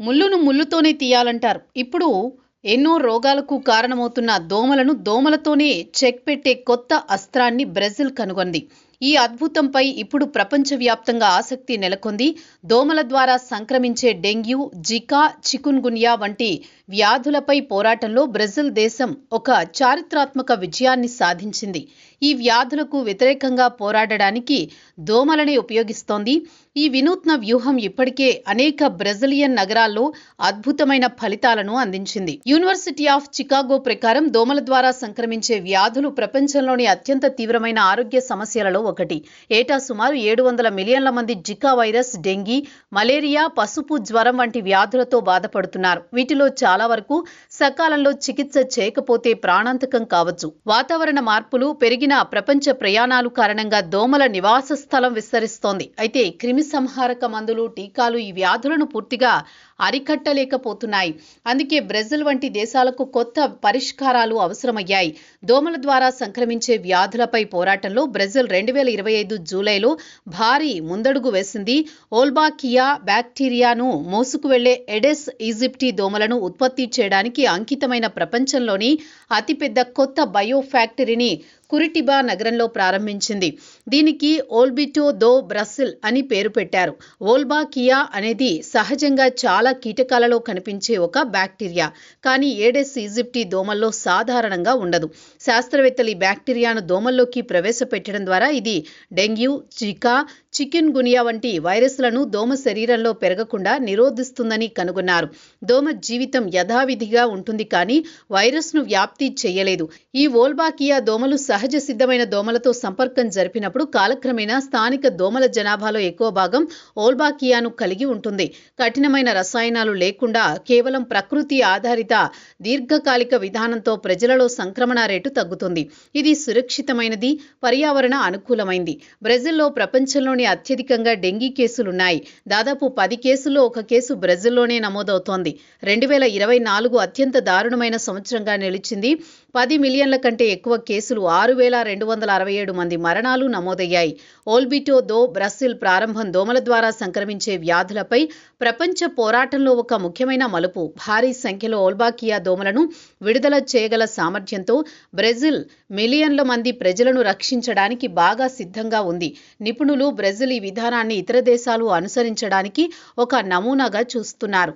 ముళ్ళును ముళ్ళుతోనే తీయాలంటారు. ఇప్పుడు ఎన్నో రోగాలకు కారణమవుతున్న దోమలను దోమలతోనే చెక్ పెట్టే కొత్త అస్త్రాన్ని బ్రెజిల్ కనుగొంది. ఈ అద్భుతంపై ఇప్పుడు ప్రపంచవ్యాప్తంగా ఆసక్తి నెలకొంది. దోమల ద్వారా సంక్రమించే డెంగ్యూ, జికా, చికున్గున్యా వంటి వ్యాధులపై పోరాటంలో బ్రెజిల్ దేశం ఒక చారిత్రాత్మక విజయాన్ని సాధించింది. ఈ వ్యాధులకు వ్యతిరేకంగా పోరాడడానికి దోమలనే ఉపయోగిస్తోంది. ఈ వినూత్న వ్యూహం ఇప్పటికే అనేక బ్రెజిలియన్ నగరాల్లో అద్భుతమైన ఫలితాలను అందించింది. యూనివర్సిటీ ఆఫ్ చికాగో ప్రకారం దోమల ద్వారా సంక్రమించే వ్యాధులు ప్రపంచంలోని అత్యంత తీవ్రమైన ఆరోగ్య సమస్యలలో ఒకటి. ఏటా సుమారు 700 మిలియన్ల మంది జికా వైరస్, డెంగీ, మలేరియా, పసుపు జ్వరం వంటి వ్యాధులతో బాధపడుతున్నారు. వీటిలో చాలా వరకు సకాలంలో చికిత్స చేయకపోతే ప్రాణాంతకం కావచ్చు. వాతావరణ మార్పులు, పెరిగిన ప్రపంచ ప్రయాణాలు కారణంగా దోమల నివాస స్థలం విస్తరిస్తోంది. అయితే క్రిమి సంహారక మందులు, టీకాలు ఈ వ్యాధులను పూర్తిగా అరికట్టలేకపోతున్నాయి. అందుకే బ్రెజిల్ వంటి దేశాలకు కొత్త పరిష్కారాలు అవసరమయ్యాయి. దోమల ద్వారా సంక్రమించే వ్యాధులపై పోరాటంలో బ్రెజిల్ 2025 జూలైలో భారీ ముందడుగు వేసింది. ఓల్బాకియా బ్యాక్టీరియాను మోసుకు వెళ్లే ఎడెస్ ఈజిప్టి దోమలను ఉత్పత్తి చేయడానికి అంకితమైన ప్రపంచంలోని అతిపెద్ద కొత్త బయో ఫ్యాక్టరీని కురిటిబా నగరంలో ప్రారంభించింది. దీనికి ఓల్బిటో దో బ్రసిల్ అని పేరు పెట్టారు. ఓల్బాకియా అనేది సహజంగా చాలా కీటకాలలో కనిపించే ఒక బ్యాక్టీరియా. కానీ ఏడెస్ ఈజిప్టి దోమల్లో సాధారణంగా ఉండదు. శాస్త్రవేత్తలు ఈ బ్యాక్టీరియాను దోమల్లోకి ప్రవేశపెట్టడం ద్వారా ఇది డెంగ్యూ, జికా, చికెన్ గునియా వంటి వైరస్లను దోమ శరీరంలో పెరగకుండా నిరోధిస్తుందని కనుగొన్నారు. దోమ జీవితం యథావిధిగా ఉంటుంది, కానీ వైరస్ను వ్యాప్తి చేయలేదు. ఈ ఓల్బాకియా దోమలు సహజ సిద్ధమైన దోమలతో సంపర్కం జరిపినప్పుడు కాలక్రమేణా స్థానిక దోమల జనాభాలో ఎక్కువ భాగం ఓల్బాకియాను కలిగి ఉంటుంది. కఠినమైన రసాయనాలు లేకుండా కేవలం ప్రకృతి ఆధారిత దీర్ఘకాలిక విధానంతో ప్రజలలో సంక్రమణ రేటు తగ్గుతుంది. ఇది సురక్షితమైనది, పర్యావరణ అనుకూలమైంది. బ్రెజిల్లో ప్రపంచంలోని అత్యధికంగా డెంగీ కేసులున్నాయి. దాదాపు 10 కేసుల్లో ఒక కేసు బ్రెజిల్లోనే నమోదవుతోంది. 2024 అత్యంత దారుణమైన సంవత్సరంగా నిలిచింది. 10 మిలియన్ల కంటే ఎక్కువ కేసులు, 6,267 మంది మరణాలు నమోదయ్యాయి. ఓల్బిటో దో బ్రసిల్ ప్రారంభం దోమల ద్వారా సంక్రమించే వ్యాధులపై ప్రపంచ పోరాటంలో ఒక ముఖ్యమైన మలుపు. భారీ సంఖ్యలో ఓల్బాకియా దోమలను విడుదల చేయగల సామర్థ్యంతో బ్రెజిల్ మిలియన్ల మంది ప్రజలను రక్షించడానికి బాగా సిద్ధంగా ఉంది. నిపుణులు బ్రెజిల్ ఈ విధానాన్ని ఇతర దేశాలు అనుసరించడానికి ఒక నమూనాగా చూస్తున్నారు.